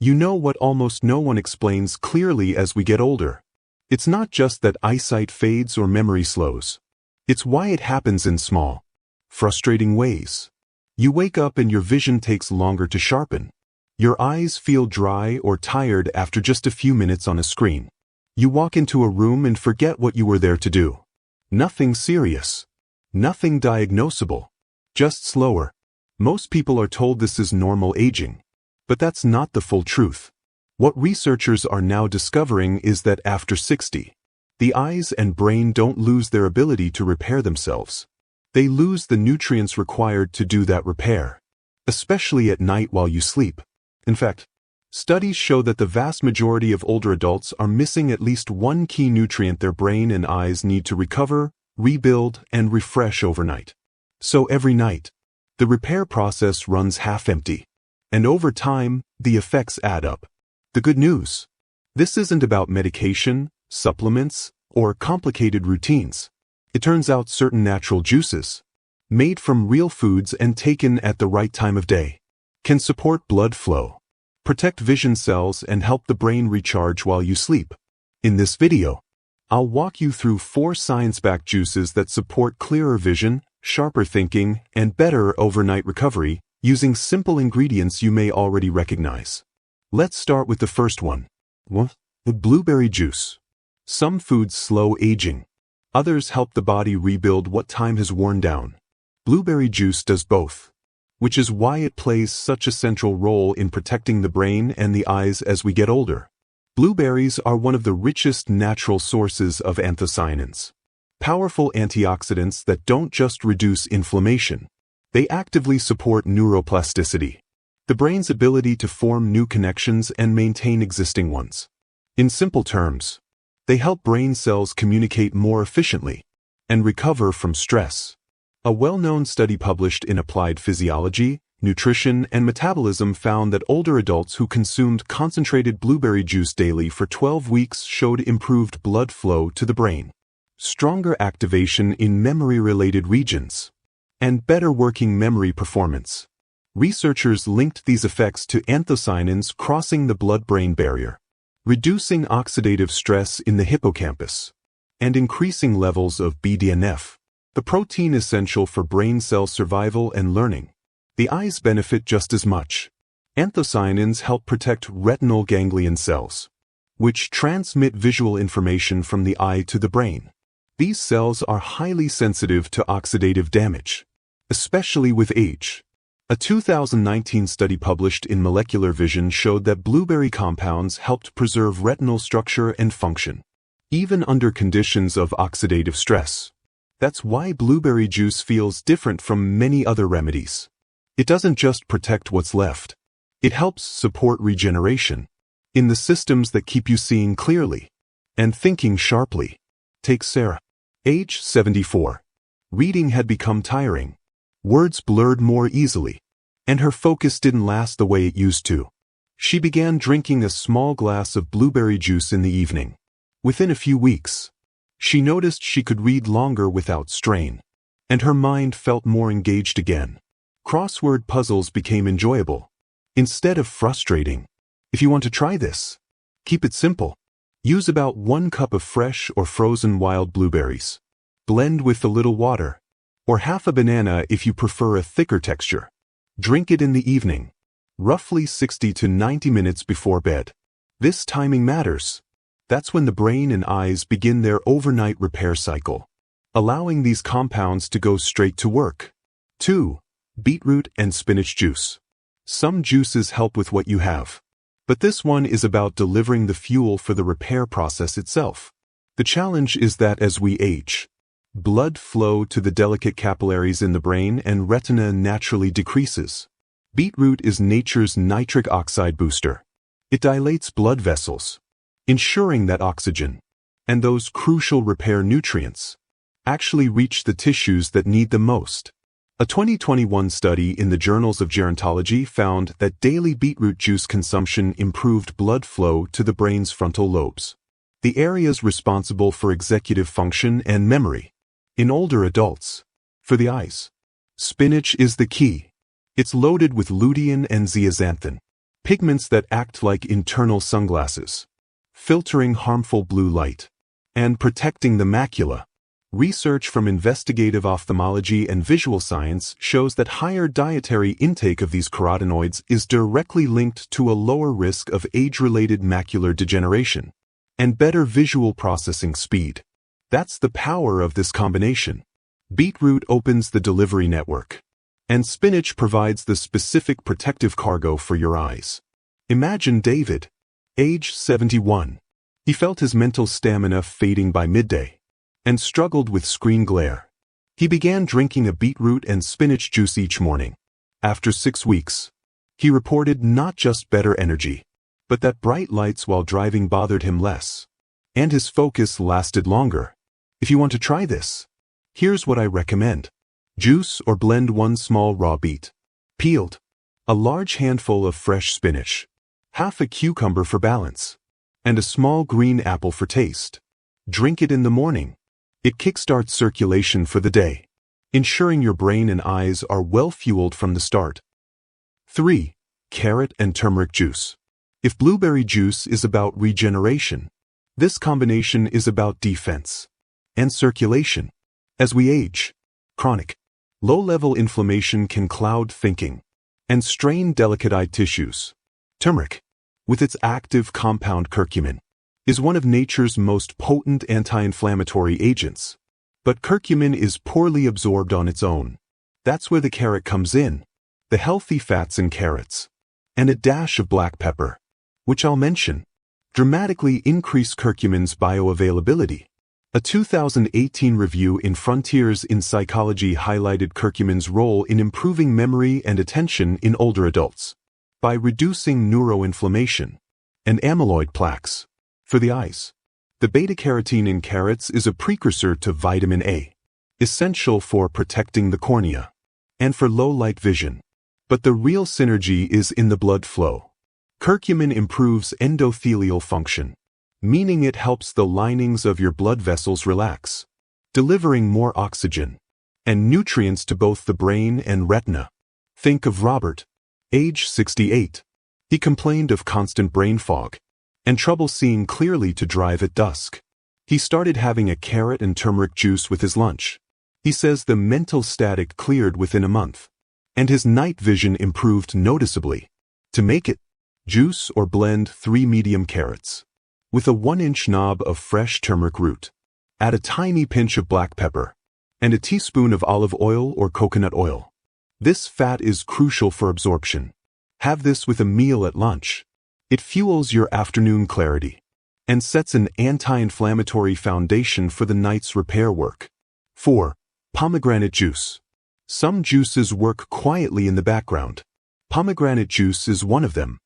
You know what almost no one explains clearly as we get older. It's not just that eyesight fades or memory slows. It's why it happens in small, frustrating ways. You wake up and your vision takes longer to sharpen. Your eyes feel dry or tired after just a few minutes on a screen. You walk into a room and forget what you were there to do. Nothing serious. Nothing diagnosable. Just slower. Most people are told this is normal aging. But that's not the full truth. What researchers are now discovering is that after 60, the eyes and brain don't lose their ability to repair themselves. They lose the nutrients required to do that repair, especially at night while you sleep. In fact, studies show that the vast majority of older adults are missing at least one key nutrient their brain and eyes need to recover, rebuild, and refresh overnight. So every night, the repair process runs half-empty. And over time, the effects add up. The good news: this isn't about medication, supplements, or complicated routines. It turns out certain natural juices, made from real foods and taken at the right time of day, can support blood flow, protect vision cells, and help the brain recharge while you sleep. In this video, I'll walk you through 4 science-backed juices that support clearer vision, sharper thinking, and better overnight recovery, using simple ingredients you may already recognize. Let's start with the first one. The blueberry juice. Some foods slow aging. Others help the body rebuild what time has worn down. Blueberry juice does both, which is why it plays such a central role in protecting the brain and the eyes as we get older. Blueberries are one of the richest natural sources of anthocyanins, powerful antioxidants that don't just reduce inflammation. They actively support neuroplasticity, the brain's ability to form new connections and maintain existing ones. In simple terms, they help brain cells communicate more efficiently and recover from stress. A well-known study published in Applied Physiology, Nutrition, and Metabolism found that older adults who consumed concentrated blueberry juice daily for 12 weeks showed improved blood flow to the brain, stronger activation in memory-related regions, and better working memory performance. Researchers linked these effects to anthocyanins crossing the blood-brain barrier, reducing oxidative stress in the hippocampus, and increasing levels of BDNF, the protein essential for brain cell survival and learning. The eyes benefit just as much. Anthocyanins help protect retinal ganglion cells, which transmit visual information from the eye to the brain. These cells are highly sensitive to oxidative damage, especially with age. A 2019 study published in Molecular Vision showed that blueberry compounds helped preserve retinal structure and function, even under conditions of oxidative stress. That's why blueberry juice feels different from many other remedies. It doesn't just protect what's left. It helps support regeneration in the systems that keep you seeing clearly and thinking sharply. Take Sarah. Age 74. Reading had become tiring. Words blurred more easily, and her focus didn't last the way it used to. She began drinking a small glass of blueberry juice in the evening. Within a few weeks, she noticed she could read longer without strain, and her mind felt more engaged again. Crossword puzzles became enjoyable, instead of frustrating. If you want to try this, keep it simple. Use about 1 cup of fresh or frozen wild blueberries. Blend with a little water, or half a banana if you prefer a thicker texture. Drink it in the evening, roughly 60 to 90 minutes before bed. This timing matters. That's when the brain and eyes begin their overnight repair cycle, allowing these compounds to go straight to work. 2. Beetroot and spinach juice. Some juices help with what you have, but this one is about delivering the fuel for the repair process itself. The challenge is that as we age, blood flow to the delicate capillaries in the brain and retina naturally decreases. Beetroot is nature's nitric oxide booster. It dilates blood vessels, ensuring that oxygen and those crucial repair nutrients actually reach the tissues that need them most. A 2021 study in the Journals of Gerontology found that daily beetroot juice consumption improved blood flow to the brain's frontal lobes, the areas responsible for executive function and memory. In older adults, for the eyes, spinach is the key. It's loaded with lutein and zeaxanthin, pigments that act like internal sunglasses, filtering harmful blue light, and protecting the macula. Research from investigative ophthalmology and visual science shows that higher dietary intake of these carotenoids is directly linked to a lower risk of age-related macular degeneration and better visual processing speed. That's the power of this combination. Beetroot opens the delivery network, and spinach provides the specific protective cargo for your eyes. Imagine David, age 71. He felt his mental stamina fading by midday and struggled with screen glare. He began drinking a beetroot and spinach juice each morning. After 6 weeks, he reported not just better energy, but that bright lights while driving bothered him less, and his focus lasted longer. If you want to try this, here's what I recommend. Juice or blend 1 small raw beet, peeled, a large handful of fresh spinach, half a cucumber for balance, and a small green apple for taste. Drink it in the morning. It kickstarts circulation for the day, ensuring your brain and eyes are well fueled from the start. 3. Carrot and turmeric juice. If blueberry juice is about regeneration, this combination is about defense and circulation. As we age, chronic, low-level inflammation can cloud thinking and strain delicate eye tissues. Turmeric, with its active compound curcumin, is one of nature's most potent anti-inflammatory agents. But curcumin is poorly absorbed on its own. That's where the carrot comes in, the healthy fats in carrots, and a dash of black pepper, which I'll mention, dramatically increase curcumin's bioavailability. A 2018 review in Frontiers in Psychology highlighted curcumin's role in improving memory and attention in older adults by reducing neuroinflammation and amyloid plaques. For the eyes, the beta-carotene in carrots is a precursor to vitamin A, essential for protecting the cornea and for low-light vision. But the real synergy is in the blood flow. Curcumin improves endothelial function, meaning it helps the linings of your blood vessels relax, delivering more oxygen and nutrients to both the brain and retina. Think of Robert, age 68. He complained of constant brain fog and trouble seeing clearly to drive at dusk. He started having a carrot and turmeric juice with his lunch. He says the mental static cleared within a month, and his night vision improved noticeably. To make it, juice or blend 3 medium carrots with a 1-inch knob of fresh turmeric root. Add a tiny pinch of black pepper and a teaspoon of olive oil or coconut oil. This fat is crucial for absorption. Have this with a meal at lunch. It fuels your afternoon clarity and sets an anti-inflammatory foundation for the night's repair work. 4. Pomegranate juice. Some juices work quietly in the background. Pomegranate juice is one of them.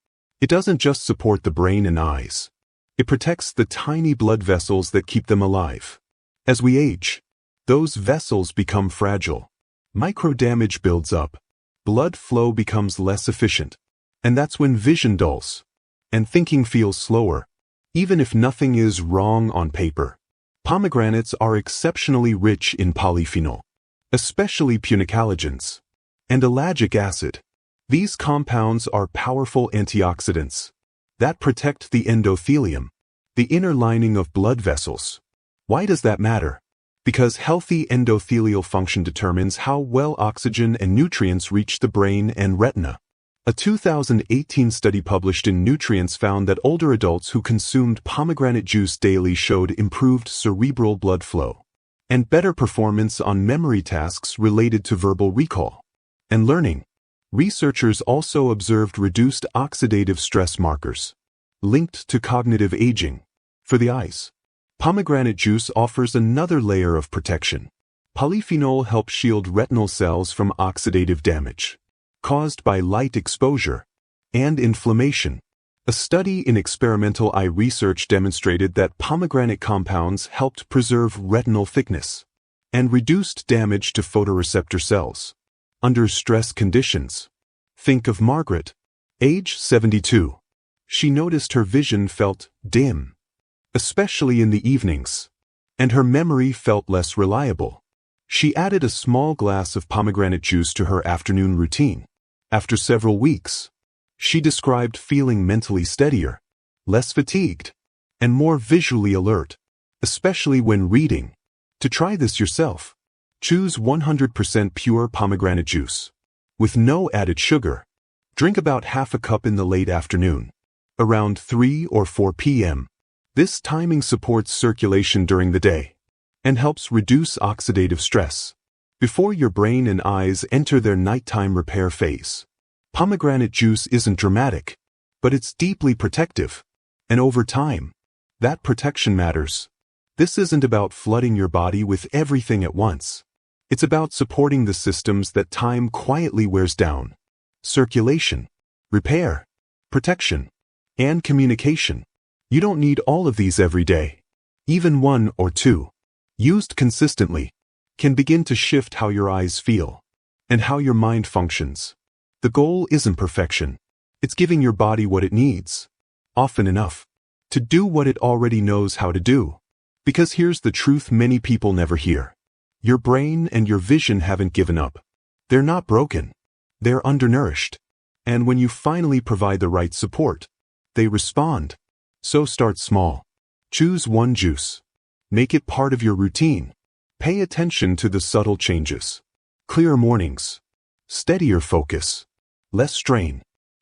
It doesn't just support the brain and eyes. It protects the tiny blood vessels that keep them alive. As we age, those vessels become fragile. Microdamage builds up. Blood flow becomes less efficient. And that's when vision dulls and thinking feels slower, even if nothing is wrong on paper. Pomegranates are exceptionally rich in polyphenol, especially punicalagins, and ellagic acid. These compounds are powerful antioxidants that protect the endothelium, the inner lining of blood vessels. Why does that matter? Because healthy endothelial function determines how well oxygen and nutrients reach the brain and retina. A 2018 study published in Nutrients found that older adults who consumed pomegranate juice daily showed improved cerebral blood flow and better performance on memory tasks related to verbal recall and learning. Researchers also observed reduced oxidative stress markers linked to cognitive aging. For the eyes, pomegranate juice offers another layer of protection. Polyphenol helps shield retinal cells from oxidative damage caused by light exposure and inflammation. A study in experimental eye research demonstrated that pomegranate compounds helped preserve retinal thickness and reduced damage to photoreceptor cells under stress conditions. Think of Margaret, age 72. She noticed her vision felt dim, especially in the evenings, and her memory felt less reliable. She added a small glass of pomegranate juice to her afternoon routine. After several weeks, She described feeling mentally steadier, less fatigued, and more visually alert, especially when reading. To try this yourself, choose 100% pure pomegranate juice. With no added sugar. Drink about half a cup in the late afternoon, around 3 or 4 p.m. This timing supports circulation during the day and helps reduce oxidative stress before your brain and eyes enter their nighttime repair phase. Pomegranate juice isn't dramatic, but it's deeply protective, and over time, that protection matters. This isn't about flooding your body with everything at once. It's about supporting the systems that time quietly wears down. Circulation, repair, protection, and communication. You don't need all of these every day. Even 1 or 2, used consistently, can begin to shift how your eyes feel and how your mind functions. The goal isn't perfection. It's giving your body what it needs, often enough, to do what it already knows how to do. Because here's the truth many people never hear. Your brain and your vision haven't given up. They're not broken. They're undernourished. And when you finally provide the right support, they respond. So start small. Choose one juice. Make it part of your routine. Pay attention to the subtle changes. Clearer mornings. Steadier focus. Less strain.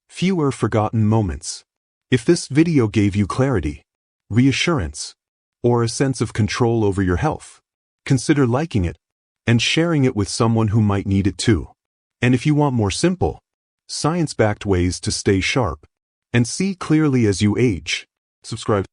Fewer forgotten moments. If this video gave you clarity, reassurance, or a sense of control over your health, consider liking it and sharing it with someone who might need it too. And if you want more simple, science-backed ways to stay sharp and see clearly as you age, subscribe.